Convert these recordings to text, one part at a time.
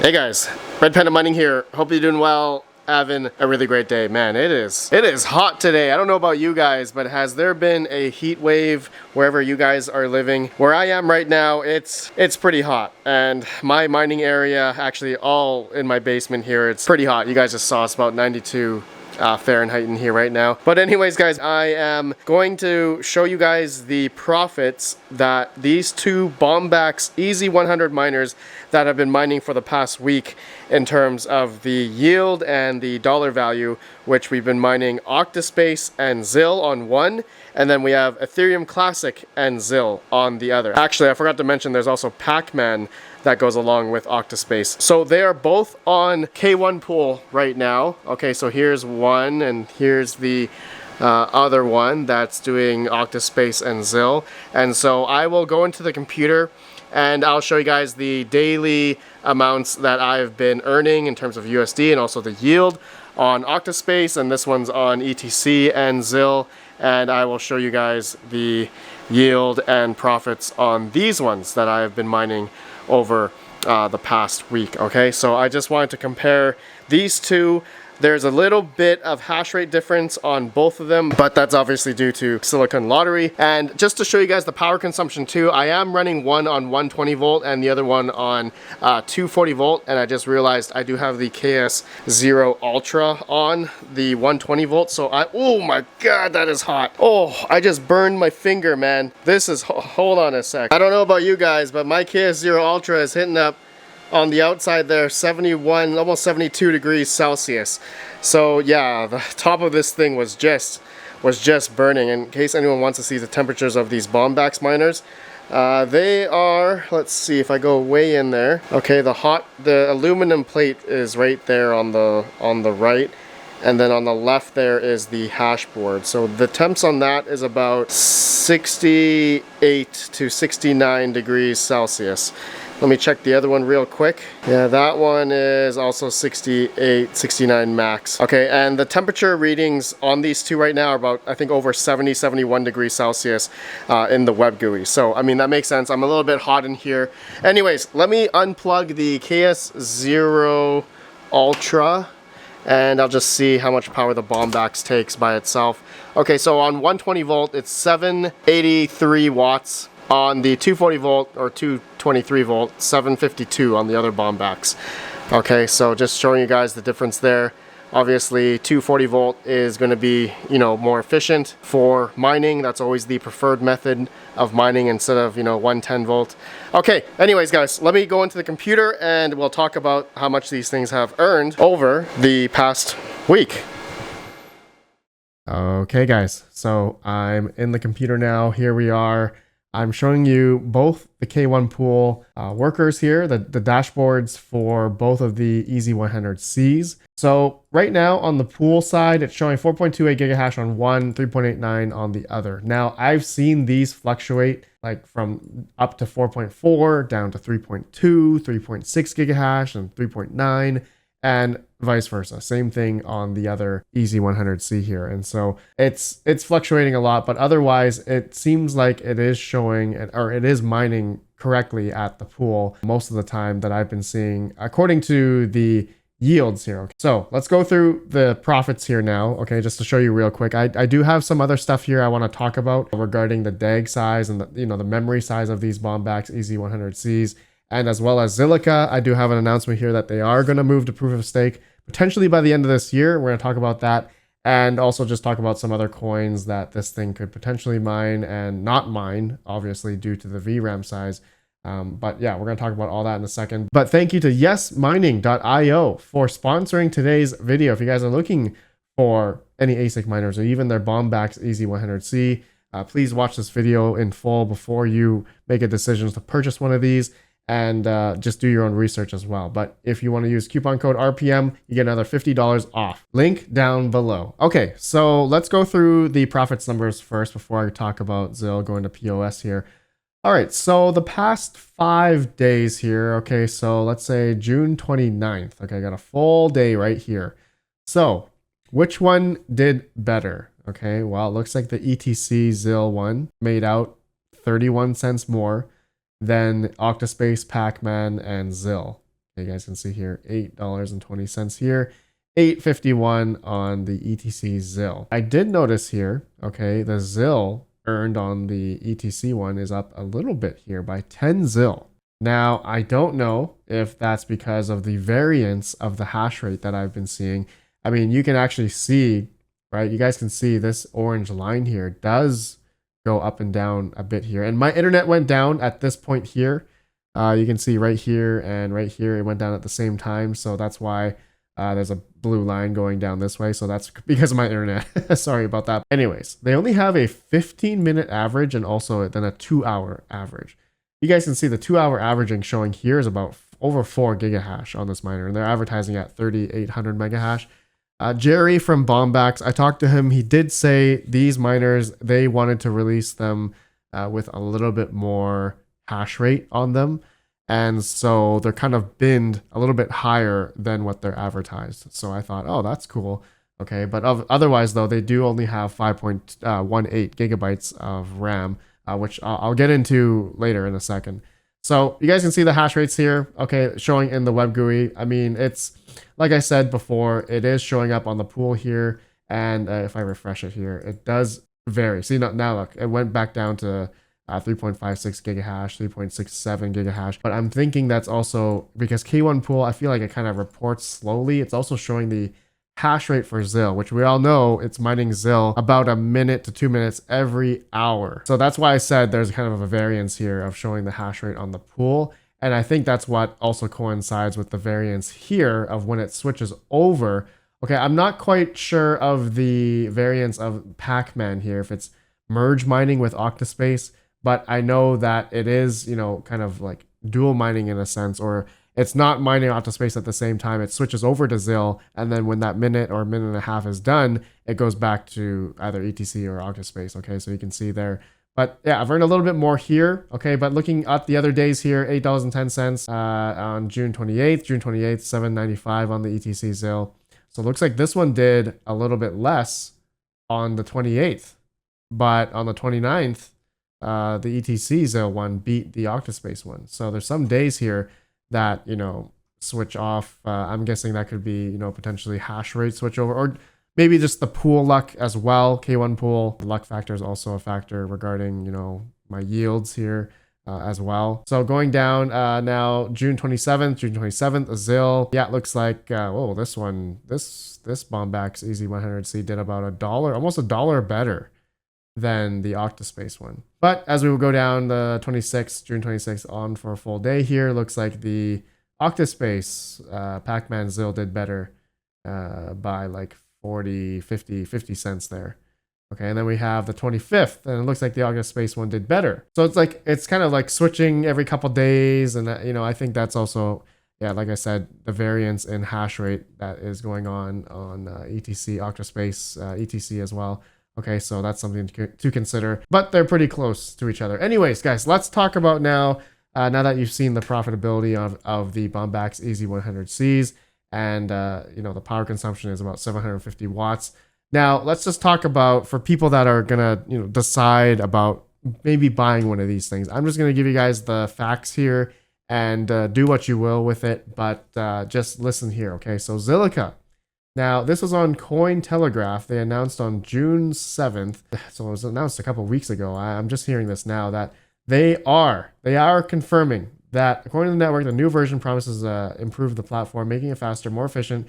Hey guys, RedPandaMining here. Hope you're doing well. Having a really great day. Man, it is hot today. I don't know about you guys, but has there been a heat wave wherever you guys are living? Where I am right now, it's pretty hot. And my mining area, actually all in my basement here, it's pretty hot. You guys just saw it's about 92 Fahrenheit in here right now. But anyways guys, I am going to show you guys the profits that these two Bombax EZ100 miners that have been mining for the past week in terms of the yield and the dollar value, which we've been mining OCTA and ZIL on one, and then we have Ethereum Classic and ZIL on the other. Actually, I forgot to mention there's also Pac-Man that goes along with OCTA. So they are both on K1 pool right now. Okay, so here's one and here's the other one that's doing OCTA and ZIL. And so I will go into the computer and I'll show you guys the daily amounts that I've been earning in terms of USD and also the yield on OCTA, and this one's on ETC and ZIL, and I will show you guys the yield and profits on these ones that I have been mining over the past week. Okay, so I just wanted to compare these two. There's a little bit of hash rate difference on both of them, but that's obviously due to Silicon Lottery. And just to show you guys the power consumption too, I am running one on 120 volt and the other one on 240 volt. And I just realized I do have the KS0 Ultra on the 120 volt. So oh my God, that is hot. Oh, I just burned my finger, man. This is, hold on a sec. I don't know about you guys, but my KS0 Ultra is hitting up on the outside there 71, almost 72 degrees Celsius. So yeah, the top of this thing was just burning. In case anyone wants to see the temperatures of these Bombax miners, they are, let's see if I go way in there. Okay, the aluminum plate is right there on the right, and then on the left there is the hash board. So the temps on that is about 68 to 69 degrees Celsius. Let me check the other one real quick. Yeah, that one is also 68, 69 max. Okay, and the temperature readings on these two right now are about, I think, over 70, 71 degrees Celsius in the web GUI. So, I mean, that makes sense. I'm a little bit hot in here. Anyways, let me unplug the KS0 Ultra, and I'll just see how much power the Bombax takes by itself. Okay, so on 120 volt, it's 783 watts. On the 240 volt or 223 volt, 752 on the other Bombax. Okay, so just showing you guys the difference there. Obviously, 240 volt is going to be, you know, more efficient for mining. That's always the preferred method of mining instead of, you know, 110 volt. Okay, anyways, guys, let me go into the computer and we'll talk about how much these things have earned over the past week. Okay, guys, so I'm in the computer now. Here we are. I'm showing you both the K1 pool workers here, the dashboards for both of the EZ100-Cs. So right now on the pool side, it's showing 4.28 gigahash on one, 3.89 on the other. Now I've seen these fluctuate like from up to 4.4 down to 3.2, 3.6 gigahash and 3.9. And vice versa. Same thing on the other EZ100-C here. And so it's fluctuating a lot, but otherwise it seems like it is showing, or it is mining correctly at the pool most of the time that I've been seeing according to the yields here. Okay, so let's go through the profits here now. Okay, just to show you real quick, I do have some other stuff here I want to talk about regarding the DAG size and the memory size of these Bombax EZ100-Cs. And as well as Zilliqa, I do have an announcement here that they are going to move to proof of stake potentially by the end of this year. We're going to talk about that and also just talk about some other coins that this thing could potentially mine and not mine, obviously due to the VRAM size. But yeah, we're going to talk about all that in a second. But thank you to yesmining.io for sponsoring today's video. If you guys are looking for any ASIC miners or even their Bombax EZ100-C, please watch this video in full before you make a decision to purchase one of these. And just do your own research as well. But if you want to use coupon code RPM, you get another $50 off. Link down below. Okay, so let's go through the profits numbers first before I talk about ZIL going to POS here. All right, so the past 5 days here. Okay, so let's say June 29th. Okay, I got a full day right here. So which one did better? Okay, well, it looks like the ETC ZIL one made out 31 cents more than OCTA, Pac-Man, and ZIL. Okay, you guys can see here, $8.20 here, 8.51 on the ETC ZIL. I did notice here, okay, the ZIL earned on the ETC one is up a little bit here by 10 ZIL. Now, I don't know if that's because of the variance of the hash rate that I've been seeing. I mean, you can actually see, right? You guys can see this orange line here does go up and down a bit here. And my internet went down at this point here. You can see right here and right here, it went down at the same time. So that's why there's a blue line going down this way. So that's because of my internet. Sorry about that. Anyways, they only have a 15-minute average and also then a 2-hour average. You guys can see the 2-hour averaging showing here is about over 4 gigahash on this miner, and they're advertising at 3,800 megahash. Jerry from Bombax, I talked to him. He did say these miners, they wanted to release them with a little bit more hash rate on them. And so they're kind of binned a little bit higher than what they're advertised. So I thought, oh, that's cool. Okay, but otherwise, though, they do only have 5.18 gigabytes of RAM, which I'll get into later in a second. So you guys can see the hash rates here, okay, showing in the web GUI. I mean, it's, like I said before, it is showing up on the pool here. And if I refresh it here, it does vary. See, now look, it went back down to 3.56 gigahash, 3.67 gigahash. But I'm thinking that's also because K1 pool, I feel like it kind of reports slowly. It's also showing the hash rate for ZIL, which we all know it's mining ZIL about a minute to 2 minutes every hour. So that's why I said there's kind of a variance here of showing the hash rate on the pool. And I think that's what also coincides with the variance here of when it switches over. Okay, I'm not quite sure of the variance of Pac-Man here, if it's merge mining with Octaspace, but I know that it is, you know, kind of like dual mining in a sense, or it's not mining Octaspace at the same time. It switches over to ZIL, and then when that minute or minute and a half is done, it goes back to either ETC or Octaspace. Okay, so you can see there. But yeah, I've earned a little bit more here. Okay, but looking at the other days here, $8.10 on June 28th, $7.95 on the ETC ZIL. So it looks like this one did a little bit less on the 28th, but on the 29th, the ETC ZIL one beat the Octaspace one. So there's some days here that, you know, switch off. I'm guessing that could be, you know, potentially hash rate switch over, or maybe just the pool luck as well. K1 pool luck factor is also a factor regarding, you know, my yields here as well. So going down now, June 27th, a ZIL. Yeah, it looks like, oh, this one, this Bombax EZ100-C did about $1, almost $1 better than the Octaspace one. But as we will go down the June 26th on for a full day here, looks like the Octaspace Pac-Man ZIL did better by like 50 cents there. Okay, and then we have the 25th, and it looks like the Octaspace one did better. So it's like, it's kind of like switching every couple days, and you know, I think that's also, yeah, like I said, the variance in hash rate that is going on ETC, Octaspace, ETC as well. Okay, so that's something to consider, but they're pretty close to each other. Anyways, guys, let's talk about now that you've seen the profitability of the Bombax EZ100Cs, and you know, the power consumption is about 750 watts. Now, let's just talk about, for people that are gonna, you know, decide about maybe buying one of these things. I'm just gonna give you guys the facts here and do what you will with it, but just listen here, okay? So Zilliqa. Now, this was on Cointelegraph. They announced on June 7th, so it was announced a couple weeks ago. I'm just hearing this now, that they are confirming that, according to the network, the new version promises to improve the platform, making it faster, more efficient,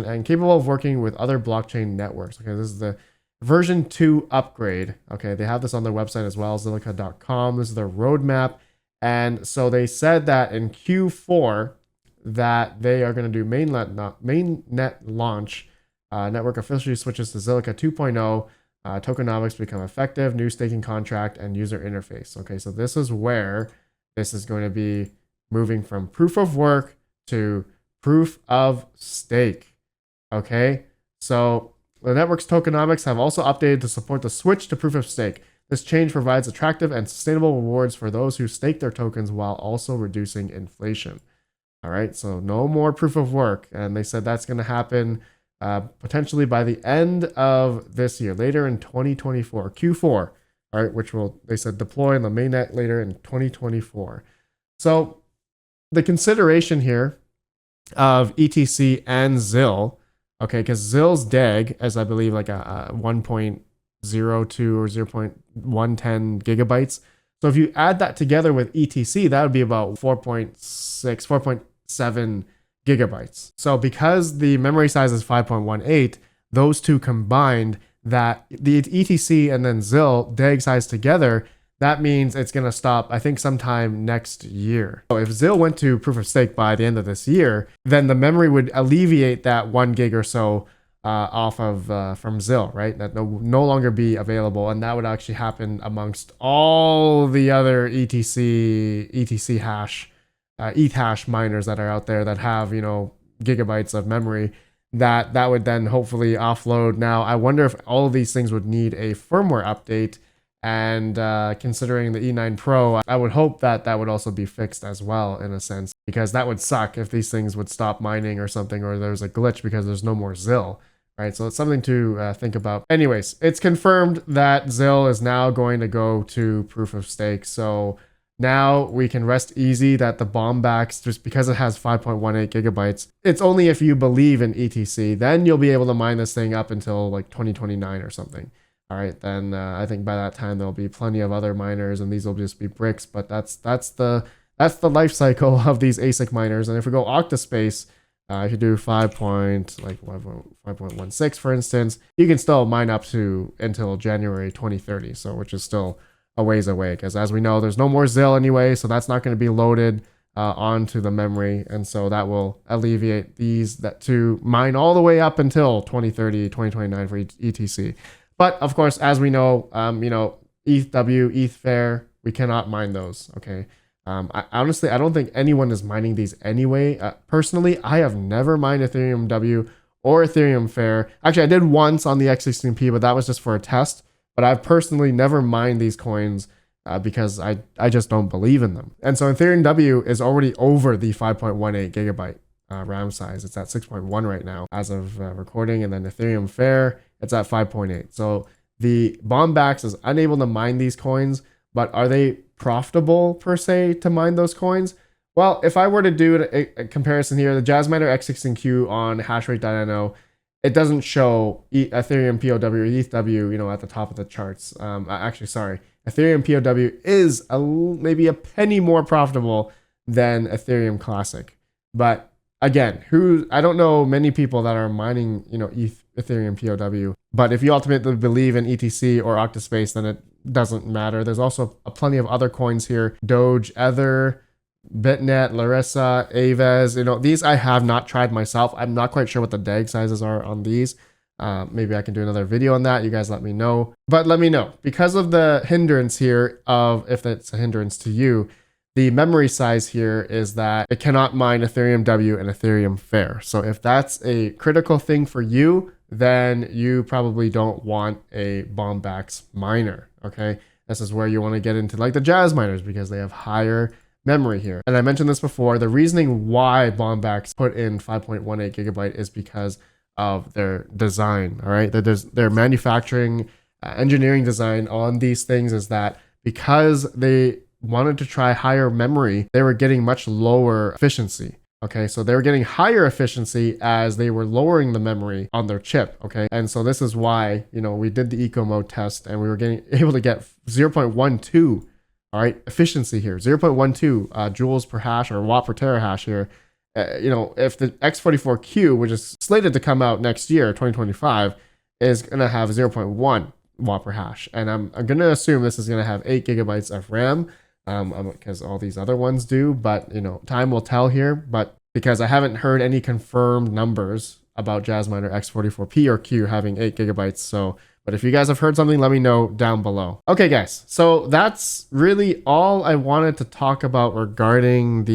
and capable of working with other blockchain networks. Okay, this is the version 2 upgrade. Okay, they have this on their website as well, Zilliqa.com. This is their roadmap. And so they said that in Q4, that they are going to do mainnet launch. Network officially switches to Zilliqa 2.0. Tokenomics become effective, new staking contract, and user interface. Okay, so this is where this is going to be moving from proof of work to proof of stake. Okay, so the network's tokenomics have also updated to support the switch to proof of stake. This change provides attractive and sustainable rewards for those who stake their tokens while also reducing inflation. All right, so no more proof of work. And they said that's going to happen potentially by the end of this year, later in 2024, Q4, all right, which will, they said, deploy in the mainnet later in 2024. So the consideration here of ETC and ZIL, okay, because ZIL's DAG is, I believe, like a 1.02 or 0.110 gigabytes. So if you add that together with ETC, that would be about 4.6, 4.7 gigabytes. So because the memory size is 5.18, those two combined, that the ETC and then ZIL DAG size together, that means it's going to stop, I think, sometime next year. So if ZIL went to proof of stake by the end of this year, then the memory would alleviate that 1 gig or so off of from ZIL, right? That no longer be available, and that would actually happen amongst all the other ETC hash, ETH hash miners that are out there that have, gigabytes of memory. That would then hopefully offload. Now, I wonder if all of these things would need a firmware update. And considering the E9 Pro, I would hope that that would also be fixed as well, in a sense, because that would suck if these things would stop mining or something, or there's a glitch because there's no more ZIL, right? So it's something to think about. Anyways, it's confirmed that ZIL is now going to go to proof of stake. So now we can rest easy that the Bombax, just because it has 5.18 gigabytes, it's only if you believe in ETC, then you'll be able to mine this thing up until like 2029 or something. All right, then I think by that time there'll be plenty of other miners, and these will just be bricks. But that's the life cycle of these ASIC miners. And if we go octaspace, if you do 5.16, for instance, you can still mine up to until January 2030. So which is still a ways away, because as we know, there's no more ZIL anyway, so that's not going to be loaded onto the memory, and so that will alleviate these that to mine all the way up until 2030, 2029 for ETC. But of course, as we know, ETHW, ETHFair, we cannot mine those. Okay. Honestly, I don't think anyone is mining these anyway. Personally, I have never mined Ethereum W or Ethereum Fair. Actually, I did once on the X16P, but that was just for a test. But I've personally never mined these coins because I just don't believe in them. And so Ethereum W is already over the 5.18 gigabyte RAM size. It's at 6.1 right now as of recording. And then Ethereum Fair, it's at 5.8. So the Bombax is unable to mine these coins, but are they profitable per se to mine those coins? Well, if I were to do a comparison here, the Jasminer X16Q on hashrate.no, it doesn't show Ethereum POW or ETHW, at the top of the charts. Actually, sorry, Ethereum POW is maybe a penny more profitable than Ethereum Classic. But again, I don't know many people that are mining, Ethereum POW. But if you ultimately believe in ETC or octaspace, then it doesn't matter. There's also plenty of other coins here: Doge, Ether, Bitnet, Larissa, Aves. These I have not tried myself. I'm not quite sure what the DAG sizes are on these. Maybe I can do another video on that. You guys let me know. But let me know, because of the hindrance here of, if that's a hindrance to you, the memory size here is that it cannot mine Ethereum W and Ethereum Fair. So if that's a critical thing for you, then you probably don't want a Bombax miner. Okay, this is where you want to get into like the Jazz miners, because they have higher memory here. And I mentioned this before, the reasoning why Bombax put in 5.18 gigabyte is because of their design. All right, their manufacturing engineering design on these things is that because they wanted to try higher memory, they were getting much lower efficiency. Okay, so they were getting higher efficiency as they were lowering the memory on their chip. Okay, and so this is why, we did the eco mode test and we were able to get 0.12, all right, efficiency here, 0.12 joules per hash or watt per terahash here. If the X44Q, which is slated to come out next year, 2025, is going to have 0.1 watt per hash. And I'm going to assume this is going to have 8 gigabytes of RAM, because all these other ones do, but time will tell here. But because I haven't heard any confirmed numbers about Jasminer X44P or Q having 8 gigabytes. So, but if you guys have heard something, let me know down below. Okay, guys, so that's really all I wanted to talk about regarding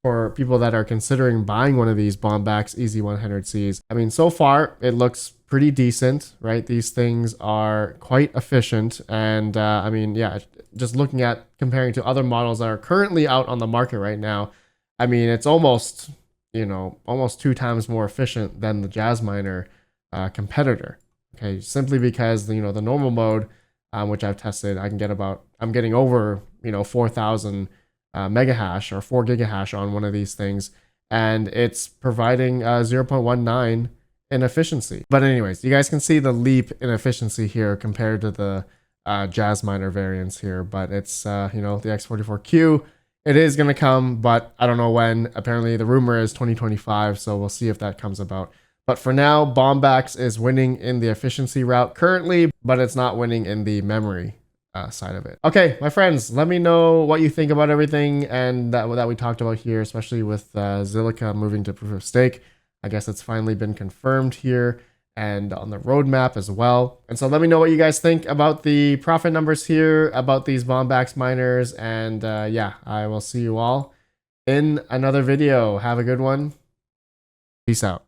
for people that are considering buying one of these Bombax EZ100Cs. I mean, so far it looks pretty decent, right? These things are quite efficient. And just looking at comparing to other models that are currently out on the market right now, I mean, it's almost 2 times more efficient than the Jasminer competitor. Okay, simply because the normal mode, which I've tested, I'm getting over 4,000 mega hash or 4 gigahash on one of these things, and it's providing 0.19 in efficiency. But anyways, you guys can see the leap in efficiency here compared to the Jazz Miner variants here. But it's you know, the X44Q. It is gonna come, but I don't know when. Apparently, the rumor is 2025, so we'll see if that comes about. But for now, Bombax is winning in the efficiency route currently, but it's not winning in the memory side of it. Okay, my friends, let me know what you think about everything and that we talked about here, especially with Zilliqa moving to proof of stake. I guess it's finally been confirmed here and on the roadmap as well. And so let me know what you guys think about the profit numbers here, about these Bombax miners. And yeah, I will see you all in another video. Have a good one. Peace out.